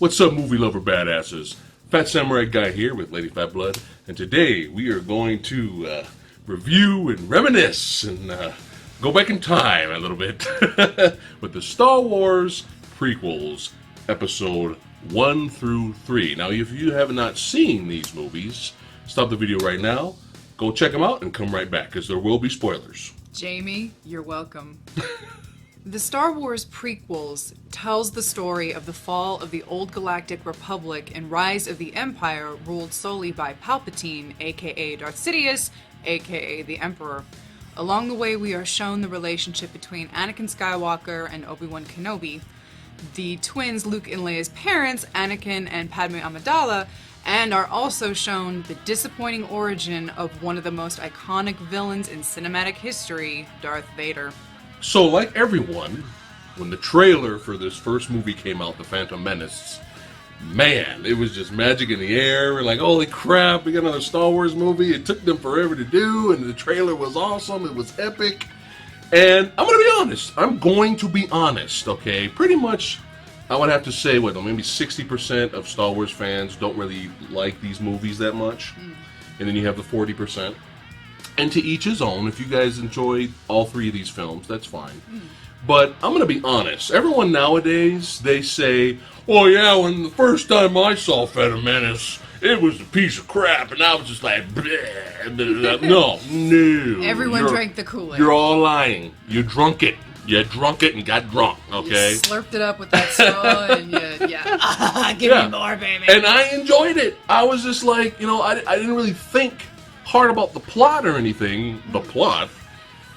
What's up, movie lover badasses? Fat Samurai Guy here with Lady Fat Blood, and today we are going to review and reminisce and go back in time a little bit with the Star Wars prequels, episode 1 through 3. Now, if you have not seen these movies, stop the video right now, go check them out, and come right back, because there will be spoilers. Jamie, you're welcome. The Star Wars prequels tells the story of the fall of the Old Galactic Republic and rise of the Empire ruled solely by Palpatine, aka Darth Sidious, aka the Emperor. Along the way, we are shown the relationship between Anakin Skywalker and Obi-Wan Kenobi, the twins Luke and Leia's parents, Anakin and Padme Amidala, and are also shown the disappointing origin of one of the most iconic villains in cinematic history, Darth Vader. So, like everyone, when the trailer for this first movie came out, The Phantom Menace, man, it was just magic in the air. We're like, holy crap, we got another Star Wars movie. It took them forever to do, and the trailer was awesome. It was epic. And I'm going to be honest, okay? Pretty much, I would have to say, maybe 60% of Star Wars fans don't really like these movies that much. And then you have the 40%. And to each his own. If you guys enjoyed all three of these films, that's fine. But I'm going to be honest. Everyone nowadays, they say, oh yeah, when the first time I saw Phantom Menace, it was a piece of crap. And I was just like, bleh, bleh, bleh. No. Everyone drank the Kool-Aid. You're all lying. You drunk it. You drunk it and got drunk, okay? You slurped it up with that straw and give me more, baby. And I enjoyed it. I was just like, I didn't really think hard about the plot or anything,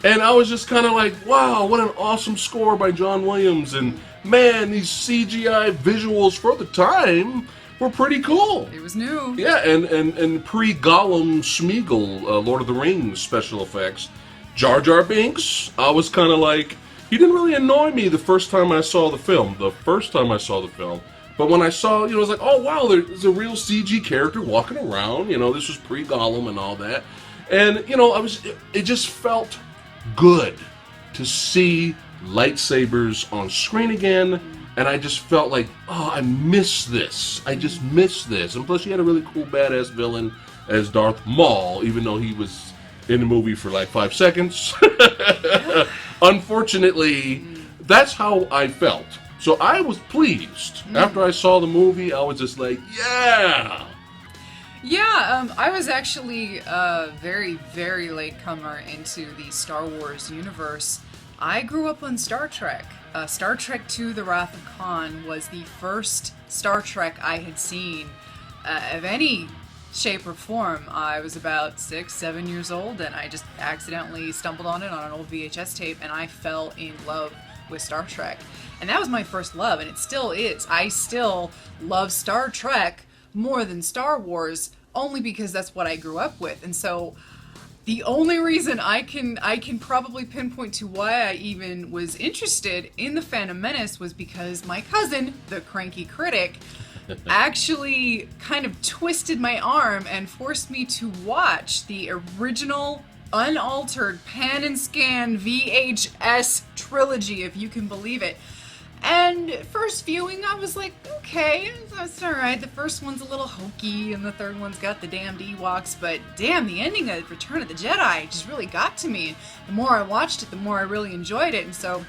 and I was just kind of like, wow, what an awesome score by John Williams, and man, these CGI visuals for the time were pretty cool. It was new. Yeah, and pre-Gollum Smeagol, Lord of the Rings special effects. Jar Jar Binks, I was kind of like, he didn't really annoy me the first time I saw the film. But when I saw, it was like, oh wow, there's a real CG character walking around. This was pre-Gollum and all that. And, it just felt good to see lightsabers on screen again. And I just felt like, oh, I miss this. I just miss this. And plus, you had a really cool, badass villain as Darth Maul, even though he was in the movie for like 5 seconds. Unfortunately, that's how I felt. So I was pleased. After I saw the movie, I was just like, yeah! Yeah, I was actually a very, very late comer into the Star Wars universe. I grew up on Star Trek. Star Trek II: The Wrath of Khan was the first Star Trek I had seen of any shape or form. I was about 6, 7 years old, and I just accidentally stumbled on it on an old VHS tape, and I fell in love with Star Trek. And that was my first love, and it still is. I still love Star Trek more than Star Wars, only because that's what I grew up with. And so the only reason I can probably pinpoint to why I even was interested in The Phantom Menace was because my cousin, the cranky critic, actually kind of twisted my arm and forced me to watch the original unaltered pan and scan VHS trilogy, if you can believe it. And first viewing, I was like, okay, that's alright. The first one's a little hokey, and the third one's got the damned Ewoks, but damn, the ending of Return of the Jedi just really got to me. The more I watched it, the more I really enjoyed it, and so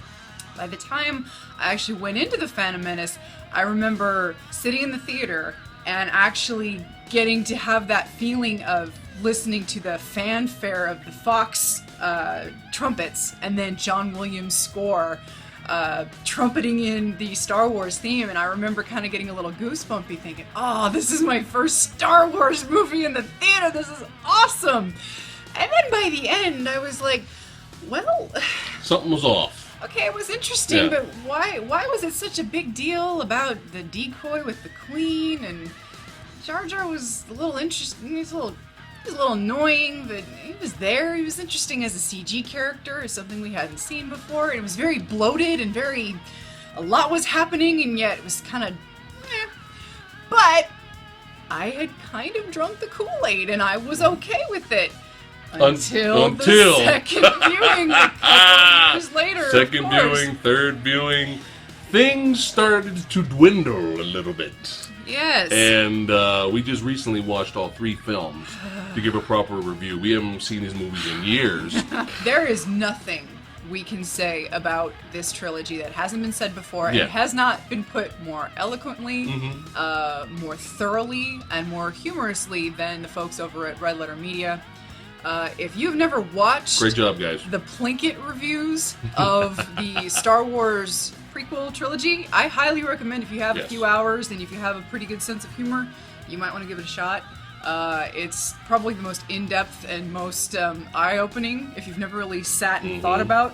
by the time I actually went into The Phantom Menace, I remember sitting in the theater and actually getting to have that feeling of listening to the fanfare of the Fox trumpets and then John Williams' score trumpeting in the Star Wars theme, and I remember kind of getting a little goosebumpy thinking, oh, this is my first Star Wars movie in the theater, this is awesome! And then by the end, I was like, well... something was off. Okay, it was interesting, but why was it such a big deal about the decoy with the Queen? And Jar Jar was a little interesting. He was a little annoying, but he was there. He was interesting as a CG character, as something we hadn't seen before. It was very bloated and a lot was happening, and yet it was kind of, But I had kind of drunk the Kool-Aid, and I was okay with it. Until the second viewing a couple years later. Second viewing, third viewing, things started to dwindle a little bit. Yes. And we just recently watched all 3 films to give a proper review. We haven't seen these movies in years. There is nothing we can say about this trilogy that hasn't been said before. Yeah. It has not been put more eloquently, Mm-hmm. more thoroughly, and more humorously than the folks over at Red Letter Media. If you've never watched Great job, guys. the Plinkett reviews of the Star Wars prequel trilogy, I highly recommend, if you have a Yes. few hours and if you have a pretty good sense of humor, you might want to give it a shot. It's probably the most in-depth and most eye-opening if you've never really sat and thought about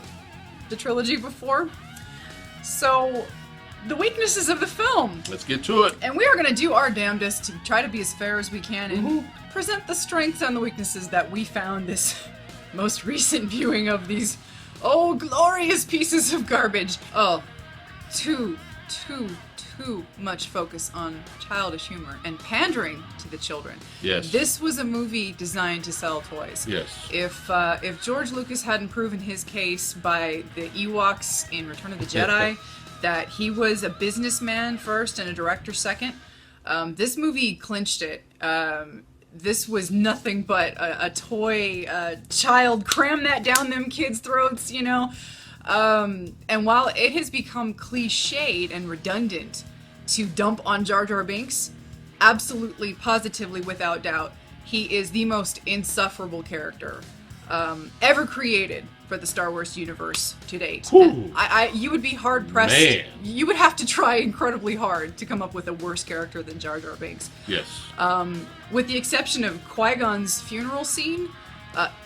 the trilogy before. So, the weaknesses of the film. Let's get to it. And we are going to do our damnedest to try to be as fair as we can and present the strengths and the weaknesses that we found this most recent viewing of these, glorious pieces of garbage. Too much focus on childish humor and pandering to the children. Yes. This was a movie designed to sell toys. Yes. If George Lucas hadn't proven his case by the Ewoks in Return of the Jedi, that he was a businessman first and a director second, this movie clinched it. This was nothing but a toy child, cram that down them kids' throats, you know. And while it has become cliched and redundant to dump on Jar Jar Binks, absolutely, positively, without doubt, he is the most insufferable character ever created for the Star Wars universe to date. You would be hard pressed. Man. You would have to try incredibly hard to come up with a worse character than Jar Jar Binks. Yes. With the exception of Qui-Gon's funeral scene,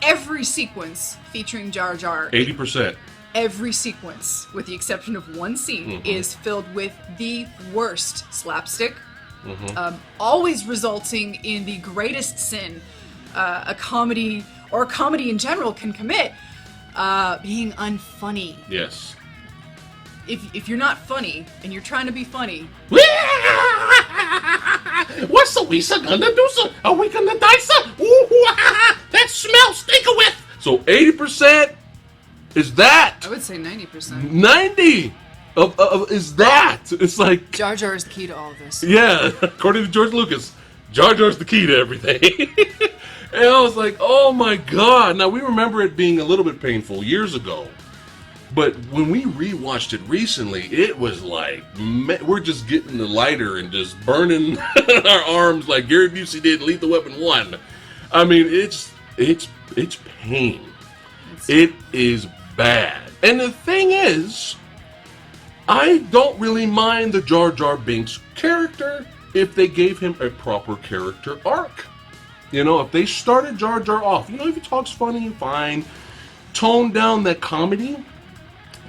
every sequence featuring Jar Jar, 80%. every sequence, with the exception of one scene, is filled with the worst slapstick, always resulting in the greatest sin a comedy, or a comedy in general, can commit, being unfunny. Yes. If you're not funny, and you're trying to be funny... What's the Weesa gonna do? Are we gonna die, sir? That smells stinkawith. So 80% is that. I would say 90%. 90 of is that. It's like, Jar Jar is the key to all of this. yeah, according to George Lucas, Jar Jar's the key to everything. And I was like, oh my god. Now we remember it being a little bit painful years ago. But when we rewatched it recently, it was like, we're just getting the lighter and just burning our arms like Gary Busey did in Lethal Weapon 1. I mean, it's pain. It is bad. And the thing is, I don't really mind the Jar Jar Binks character if they gave him a proper character arc. You know, if they started Jar Jar off, if he talks funny, fine. Tone down that comedy.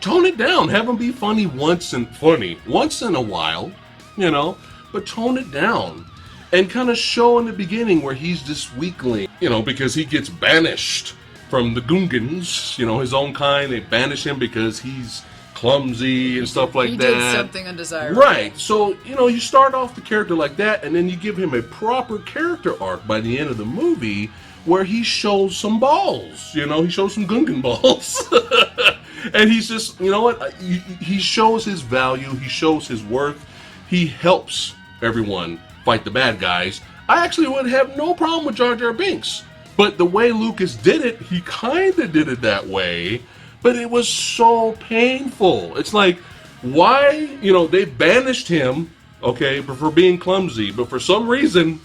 Tone it down. Have him be funny once in a while, but tone it down. And kind of show in the beginning where he's this weakling, because he gets banished from the Gungans, his own kind. They banish him because he's clumsy and stuff like that. He did something undesirable. Right. So, you start off the character like that, and then you give him a proper character arc by the end of the movie where he shows some balls. He shows some Gungan balls. And he's just, he shows his value, he shows his worth, he helps everyone fight the bad guys. I actually would have no problem with Jar Jar Binks, but the way Lucas did it, he kind of did it that way, but it was so painful. It's like, why, they banished him, okay, for being clumsy, but for some reason,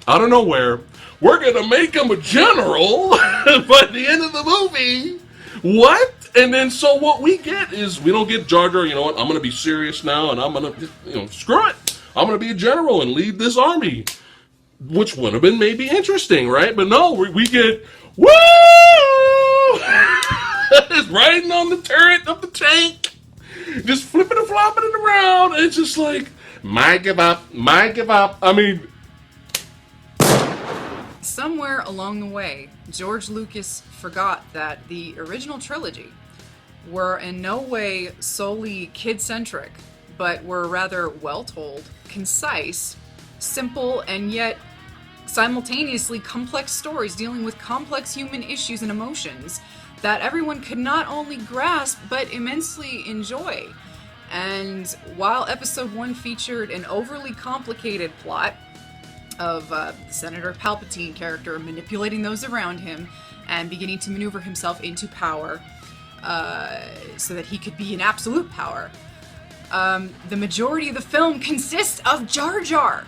out of nowhere, we're gonna make him a general by the end of the movie. What? And then so what we get is, we don't get Jar Jar, I'm going to be serious now, and I'm going to, screw it. I'm going to be a general and lead this army. Which would have been maybe interesting, right? But no, we get, woo! It's riding on the turret of the tank. Just flipping and flopping it around. It's just like, my give up. I mean... Somewhere along the way, George Lucas forgot that the original trilogy were in no way solely kid-centric, but were rather well-told, concise, simple, and yet simultaneously complex stories dealing with complex human issues and emotions that everyone could not only grasp, but immensely enjoy. And while episode 1 featured an overly complicated plot of Senator Palpatine character manipulating those around him and beginning to maneuver himself into power so that he could be in absolute power, the majority of the film consists of Jar Jar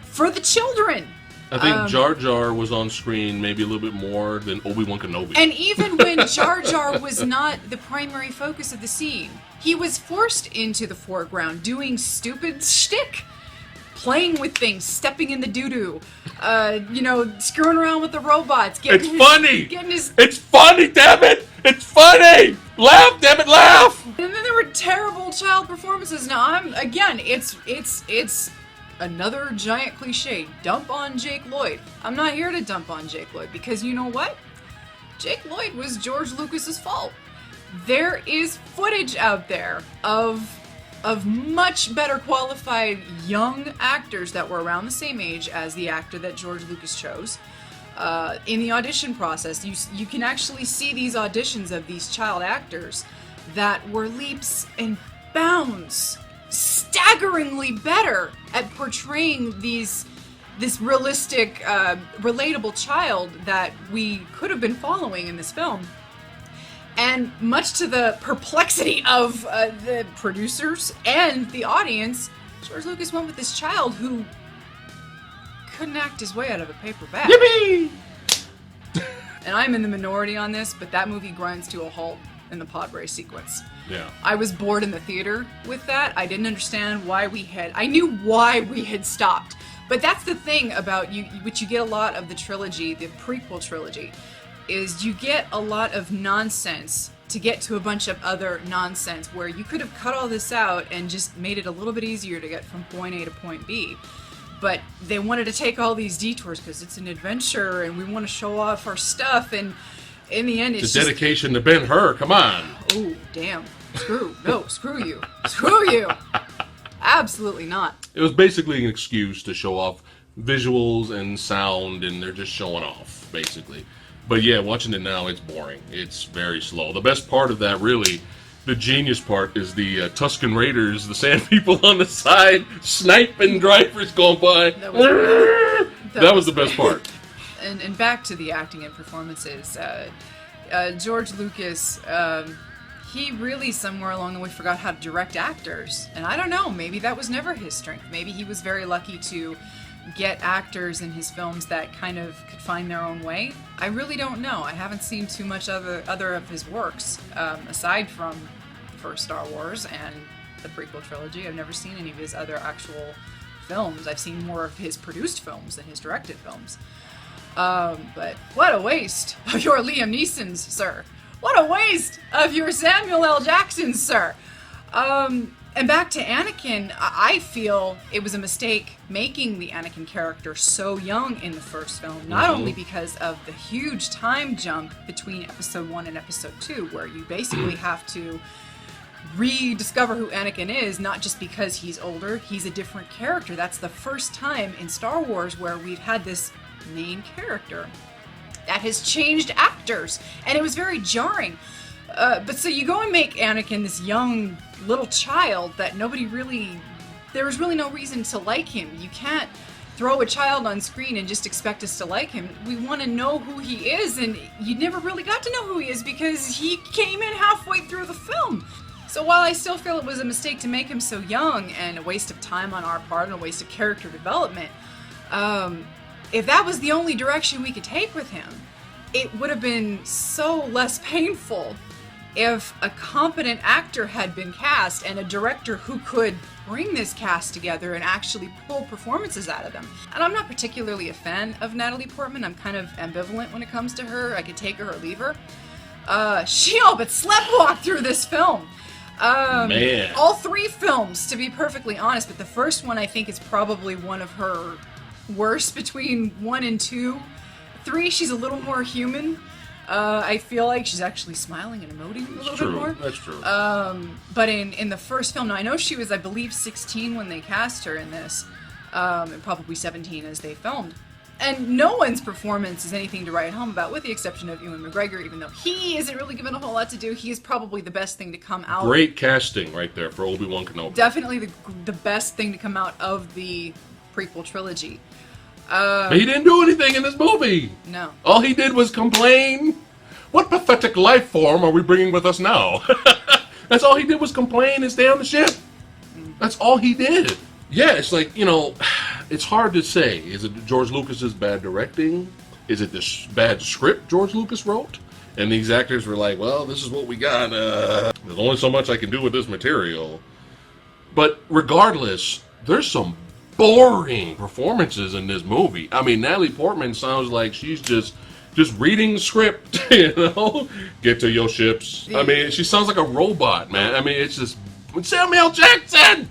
for the children. I think Jar Jar was on screen maybe a little bit more than Obi-Wan Kenobi. And even when Jar Jar was not the primary focus of the scene, he was forced into the foreground doing stupid shtick. Playing with things, stepping in the doo-doo, screwing around with the robots. Funny! Getting his... It's funny, damn it! It's funny! Laugh, damn it, laugh! And then there were terrible child performances. Now, it's another giant cliche. Dump on Jake Lloyd. I'm not here to dump on Jake Lloyd, because you know what? Jake Lloyd was George Lucas's fault. There is footage out there of much better qualified young actors that were around the same age as the actor that George Lucas chose. In the audition process, you can actually see these auditions of these child actors that were leaps and bounds, staggeringly better at portraying this realistic, relatable child that we could have been following in this film. And much to the perplexity of the producers and the audience, George Lucas went with this child who couldn't act his way out of a paper bag. Yippee! And I'm in the minority on this, but that movie grinds to a halt in the pod race sequence. Yeah. I was bored in the theater with that. I didn't understand why I knew why we had stopped. But that's the thing about which you get a lot of the trilogy, the prequel trilogy, is you get a lot of nonsense to get to a bunch of other nonsense where you could have cut all this out and just made it a little bit easier to get from point A to point B. But they wanted to take all these detours because it's an adventure and we want to show off our stuff, and in the end it's the dedication to Ben-Hur, come on. Oh, damn. Screw you. Screw you. Absolutely not. It was basically an excuse to show off visuals and sound, and they're just showing off, basically. But yeah, watching it now, it's boring. It's very slow. The best part of that, really, the genius part, is the Tusken Raiders, the sand people on the side, sniping drivers going by. That was the best part. And back to the acting and performances. George Lucas, he really somewhere along the way forgot how to direct actors. And I don't know, maybe that was never his strength. Maybe he was very lucky to get actors in his films that kind of could find their own way. I really don't know. I haven't seen too much other of his works, aside from the first Star Wars and the prequel trilogy. I've never seen any of his other actual films. I've seen more of his produced films than his directed films. But what a waste of your Liam Neesons, sir. What a waste of your Samuel L. Jacksons, sir. And back to Anakin, I feel it was a mistake making the Anakin character so young in the first film, not only because of the huge time jump between episode 1 and episode 2, where you basically have to rediscover who Anakin is, not just because he's older, he's a different character. That's the first time in Star Wars where we've had this main character that has changed actors, and it was very jarring. But so you go and make Anakin this young little child that there was really no reason to like him. You can't throw a child on screen and just expect us to like him. We want to know who he is, and you never really got to know who he is because he came in halfway through the film. So while I still feel it was a mistake to make him so young and a waste of time on our part and a waste of character development, if that was the only direction we could take with him, it would have been so less painful if a competent actor had been cast and a director who could bring this cast together and actually pull performances out of them. And I'm not particularly a fan of Natalie Portman. I'm kind of ambivalent when it comes to her. I could take her or leave her. She all but sleptwalked through this film. Man. All 3 films, to be perfectly honest, but the first one I think is probably one of her worst between 1 and 2. 3, she's a little more human. I feel like she's actually smiling and emoting a little bit more. That's true. But in the first film, now I know she was, I believe, 16 when they cast her in this, and probably 17 as they filmed. And no one's performance is anything to write home about, with the exception of Ewan McGregor, even though he isn't really given a whole lot to do. He is probably the best thing to come out. Great casting right there for Obi-Wan Kenobi. Definitely the best thing to come out of the prequel trilogy. He didn't do anything in this movie. No. All he did was complain. What pathetic life form are we bringing with us now? That's all he did was complain and stay on the ship. That's all he did. Yeah, it's like, it's hard to say. Is it George Lucas's bad directing? Is it this bad script George Lucas wrote? And these actors were like, well, this is what we got. There's only so much I can do with this material. But regardless, there's some boring performances in this movie. I mean, Natalie Portman sounds like she's just reading the script, Get to your ships. I mean, she sounds like a robot, man. I mean, it's just Samuel Jackson!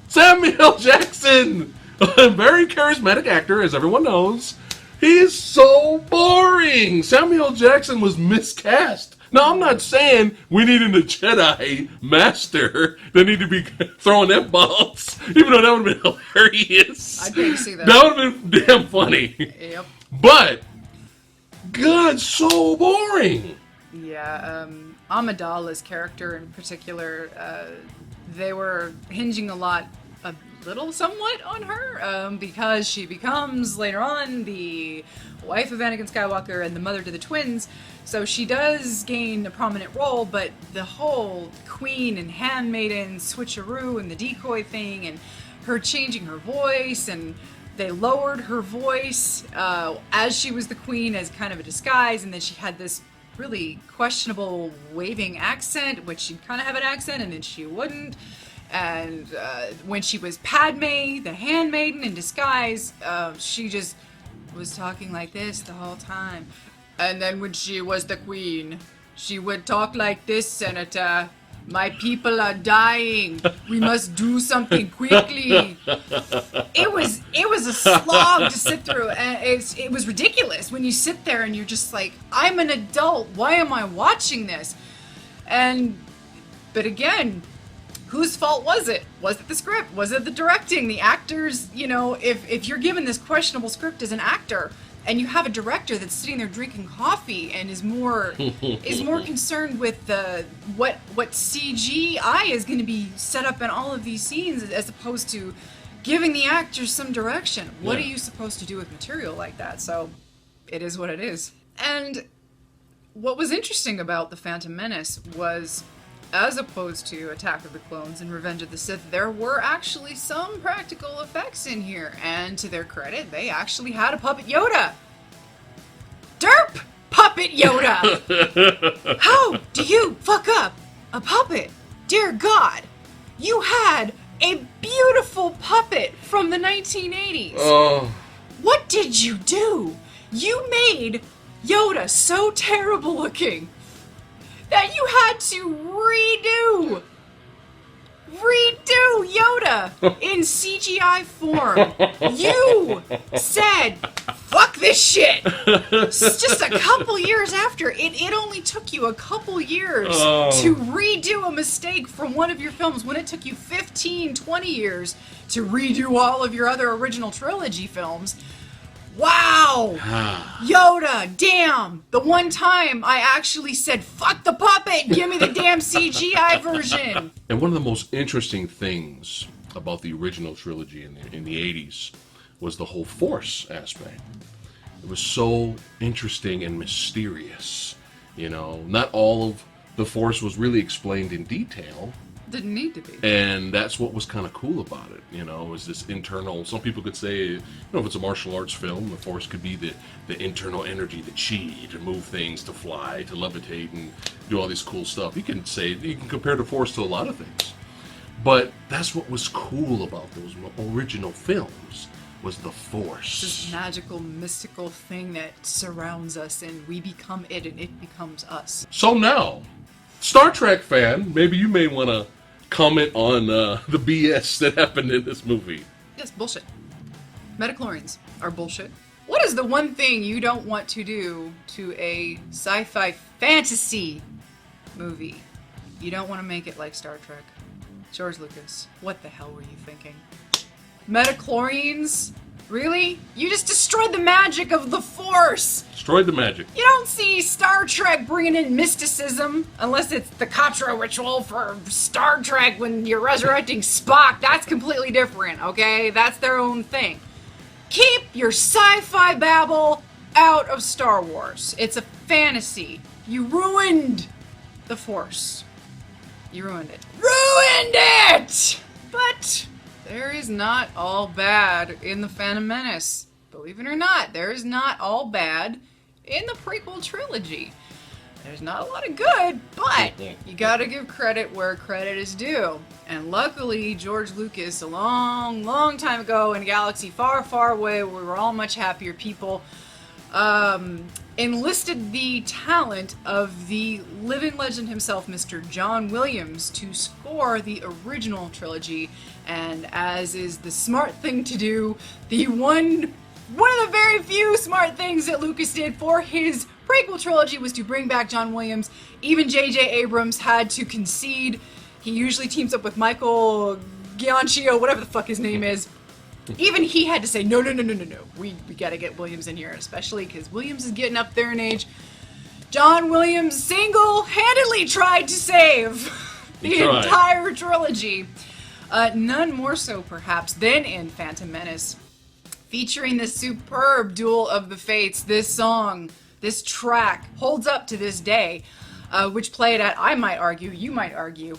Samuel Jackson! A very charismatic actor, as everyone knows. He is so boring! Samuel Jackson was miscast. Now, I'm not saying we needed a Jedi master that need to be throwing F-bombs, even though that would have been hilarious. I'd pay to see that. That would have been damn funny. Yep. But, God, so boring. Yeah, Amidala's character in particular, they were hinging a little somewhat on her, because she becomes, later on, the wife of Anakin Skywalker and the mother to the twins, so she does gain a prominent role, but the whole queen and handmaiden switcheroo and the decoy thing, and her changing her voice, and they lowered her voice as she was the queen as kind of a disguise, and then she had this really questionable waving accent, which she'd kind of have an accent and then she wouldn't. And when she was Padme, the handmaiden in disguise, she just was talking like this the whole time. And then when she was the queen, she would talk like this, Senator. My people are dying. We must do something quickly. It was a slog to sit through, and it was ridiculous when you sit there and you're just like, I'm an adult. Why am I watching this? But again, whose fault was it? Was it the script? Was it the directing? The actors? If you're given this questionable script as an actor, and you have a director that's sitting there drinking coffee and is more concerned with what CGI is going to be set up in all of these scenes, as opposed to giving the actors some direction. What are you supposed to do with material like that? So it is what it is. And what was interesting about The Phantom Menace was, as opposed to Attack of the Clones and Revenge of the Sith, there were actually some practical effects in here, and to their credit, they actually had a puppet Yoda. Derp! Puppet Yoda! How do you fuck up a puppet? Dear God, you had a beautiful puppet from the 1980s. Oh. What did you do? You made Yoda so terrible looking that you had to redo Yoda in CGI form. You said, fuck this shit. Just a couple years after. It only took you a couple years to redo a mistake from one of your films, when it took you 15, 20 years to redo all of your other original trilogy films. Wow! Yoda, damn! The one time I actually said, fuck the puppet, give me the damn CGI version! And one of the most interesting things about the original trilogy in the 80s was the whole Force aspect. It was so interesting and mysterious. Not all of the Force was really explained in detail. Didn't need to be. And that's what was kind of cool about it, is this internal, some people could say, if it's a martial arts film, the Force could be the internal energy, the chi, to move things, to fly, to levitate, and do all this cool stuff. You can compare the Force to a lot of things. But that's what was cool about those original films, was the Force. This magical, mystical thing that surrounds us, and we become it, and it becomes us. So now, Star Trek fan, maybe you may want to comment on the BS that happened in this movie. Yes, bullshit. Metachlorians are bullshit. What is the one thing you don't want to do to a sci-fi fantasy movie? You don't want to make it like Star Trek. George Lucas, what the hell were you thinking? Metachlorians? Really? You just destroyed the magic of the Force! Destroyed the magic. You don't see Star Trek bringing in mysticism, unless it's the Katra ritual for Star Trek when you're resurrecting Spock. That's completely different, okay? That's their own thing. Keep your sci-fi babble out of Star Wars. It's a fantasy. You ruined the Force. You ruined it. Ruined it! But there is not all bad in The Phantom Menace. Believe it or not, there is not all bad in the prequel trilogy. There's not a lot of good, but you gotta give credit where credit is due. And luckily, George Lucas, a long, long time ago in a galaxy far, far away, where we were all much happier people, enlisted the talent of the living legend himself, Mr. John Williams, to score the original trilogy. And as is the smart thing to do, the one of the very few smart things that Lucas did for his prequel trilogy was to bring back John Williams. Even J.J. Abrams had to concede. He usually teams up with Michael Giacchino, whatever the fuck his name is. Even he had to say, no. We gotta get Williams in here, especially because Williams is getting up there in age. John Williams single-handedly tried to save the entire trilogy. None more so, perhaps, than in Phantom Menace. Featuring the superb Duel of the Fates, this song, this track, holds up to this day, which played at, I might argue, you might argue,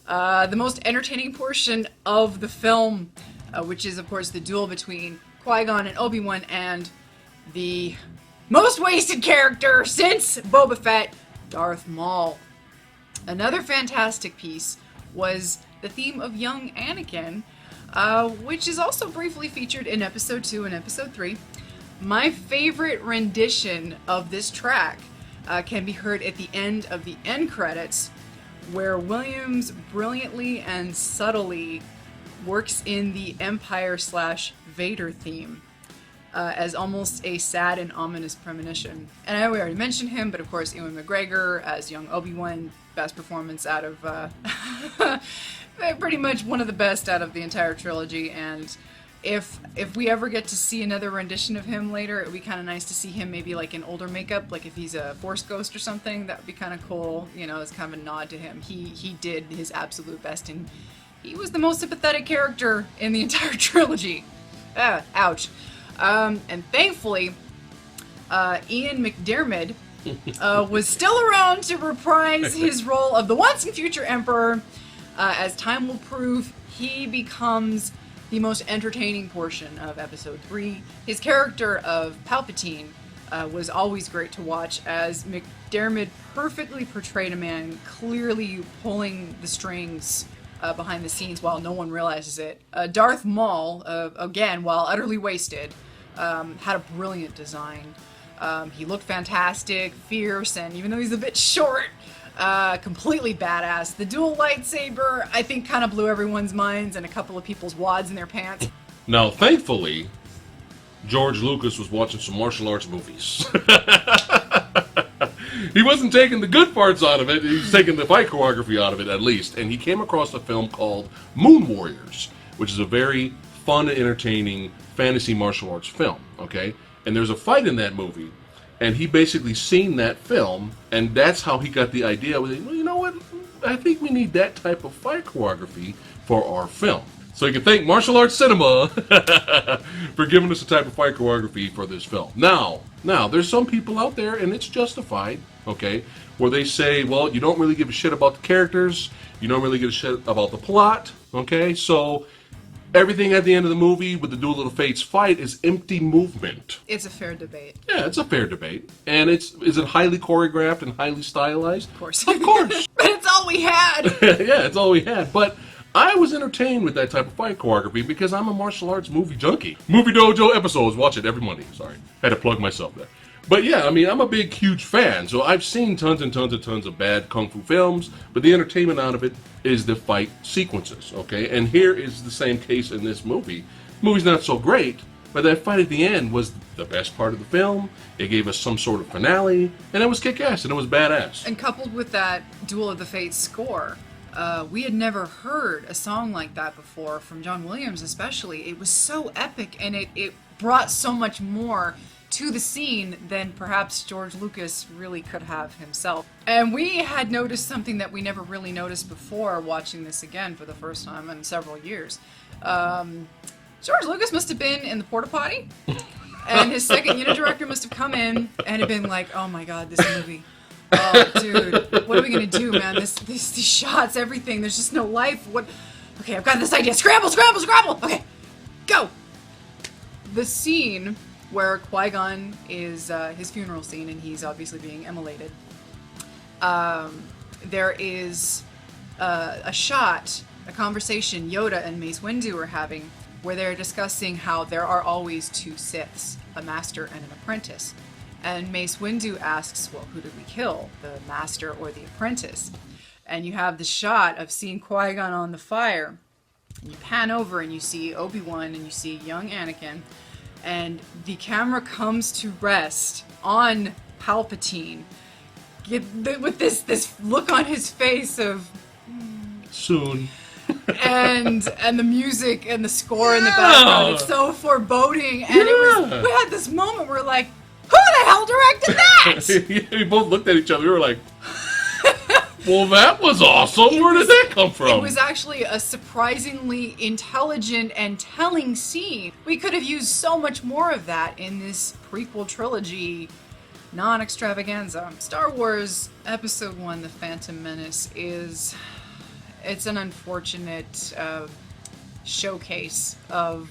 the most entertaining portion of the film, which is, of course, the duel between Qui-Gon and Obi-Wan and the most wasted character since Boba Fett, Darth Maul. Another fantastic piece was the theme of young Anakin, which is also briefly featured in Episode 2 and Episode 3. My favorite rendition of this track can be heard at the end of the end credits, where Williams brilliantly and subtly works in the Empire/Vader theme as almost a sad and ominous premonition. And I already mentioned him, but of course Ewan McGregor as young Obi-Wan, best performance out of pretty much one of the best out of the entire trilogy. And if we ever get to see another rendition of him later, it would be kind of nice to see him maybe like in older makeup, like if he's a Force ghost or something. That would be kind of cool. You know, it's kind of a nod to him. He did his absolute best, and he was the most sympathetic character in the entire trilogy. Ouch. And thankfully, Ian McDiarmid was still around to reprise his role of the once and future Emperor. As time will prove, he becomes the most entertaining portion of Episode 3. His character of Palpatine was always great to watch, as McDiarmid perfectly portrayed a man clearly pulling the strings behind the scenes while no one realizes it. Darth Maul, again, while utterly wasted, had a brilliant design. He looked fantastic, fierce, and even though he's a bit short, completely badass. The dual lightsaber, I think, kind of blew everyone's minds and a couple of people's wads in their pants. Now, thankfully, George Lucas was watching some martial arts movies. He wasn't taking the good parts out of it, he was taking the fight choreography out of it, at least. And he came across a film called Moon Warriors, which is a very fun and entertaining fantasy martial arts film, okay? And there's a fight in that movie, and he basically seen that film, and that's how he got the idea. Well, you know what? I think we need that type of fight choreography for our film. So you can thank Martial Arts Cinema for giving us the type of fight choreography for this film. Now, there's some people out there, and it's justified, okay, where they say, well, you don't really give a shit about the characters, you don't really give a shit about the plot, okay, so everything at the end of the movie with the Duel of the Fates fight is empty movement. It's a fair debate. Yeah, it's a fair debate. And is it highly choreographed and highly stylized? Of course. Of course. But it's all we had. Yeah, it's all we had. But I was entertained with that type of fight choreography because I'm a martial arts movie junkie. Movie Dojo episodes, watch it every Monday. Sorry, had to plug myself there. But yeah, I mean, I'm a big, huge fan, so I've seen tons and tons and tons of bad kung fu films, but the entertainment out of it is the fight sequences, okay? And here is the same case in this movie. The movie's not so great, but that fight at the end was the best part of the film. It gave us some sort of finale, and it was kick-ass, and it was badass. And coupled with that Duel of the Fates score, We had never heard a song like that before from John Williams, especially. It was so epic, and it brought so much more to the scene than perhaps George Lucas really could have himself. And we had noticed something that we never really noticed before watching this again for the first time in several years. George Lucas must have been in the porta potty, and his second unit director must have come in and have been like, "Oh my god, this movie. Oh, dude, what are we gonna do, man? These shots, everything. There's just no life. What? Okay, I've got this idea. Scramble, scramble, scramble. Okay, go." The scene where Qui-Gon is his funeral scene, and he's obviously being immolated. There is a shot, a conversation Yoda and Mace Windu are having, where they're discussing how there are always two Siths, a master and an apprentice. And Mace Windu asks, well, who did we kill, the master or the apprentice? And you have the shot of seeing Qui-Gon on the fire. And you pan over and you see Obi-Wan and you see young Anakin. And the camera comes to rest on Palpatine with this look on his face of... Soon. and the music and the score in the background, it's so foreboding. And we had this moment where like, who the hell directed that? Yeah, we both looked at each other. We were like, well, that was awesome. Where did that come from? It was actually a surprisingly intelligent and telling scene. We could have used so much more of that in this prequel trilogy non-extravaganza. Star Wars Episode 1, The Phantom Menace it's an unfortunate showcase of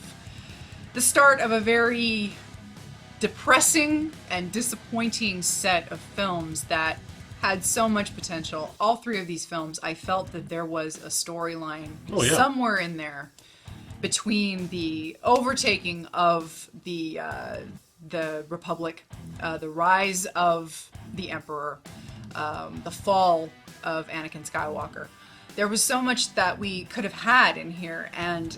the start of a very depressing and disappointing set of films that had so much potential. All three of these films, I felt that there was a storyline somewhere in there between the overtaking of the Republic, the rise of the Emperor, the fall of Anakin Skywalker. There was so much that we could have had in here, and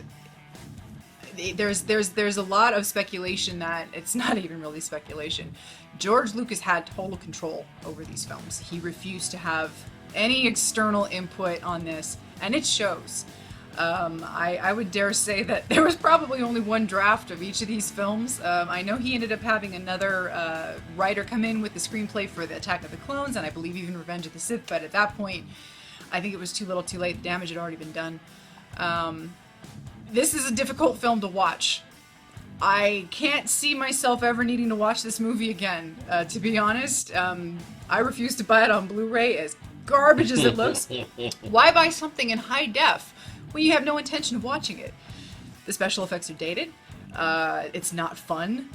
there's a lot of speculation that it's not even really speculation. George Lucas had total control over these films. He refused to have any external input on this, and it shows. I would dare say that there was probably only one draft of each of these films. I know he ended up having another writer come in with the screenplay for the Attack of the Clones, and I believe even Revenge of the Sith, but at that point, I think it was too little too late. The damage had already been done. This is a difficult film to watch. I can't see myself ever needing to watch this movie again, to be honest. I refuse to buy it on Blu-ray, as garbage as it looks. Why buy something in high def when you have no intention of watching it? The special effects are dated. It's not fun.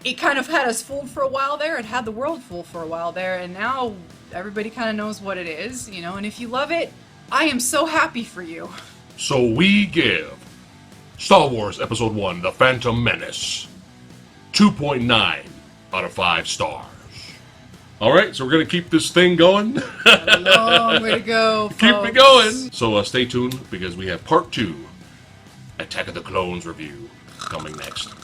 It kind of had us fooled for a while there. It had the world fooled for a while there, and now everybody kind of knows what it is, you know, and if you love it, I am so happy for you. So we give Star Wars Episode 1, The Phantom Menace, 2.9 out of 5 stars. Alright, so we're going to keep this thing going. A long way to go, folks. Keep it going. So stay tuned, because we have Part 2, Attack of the Clones review, coming next.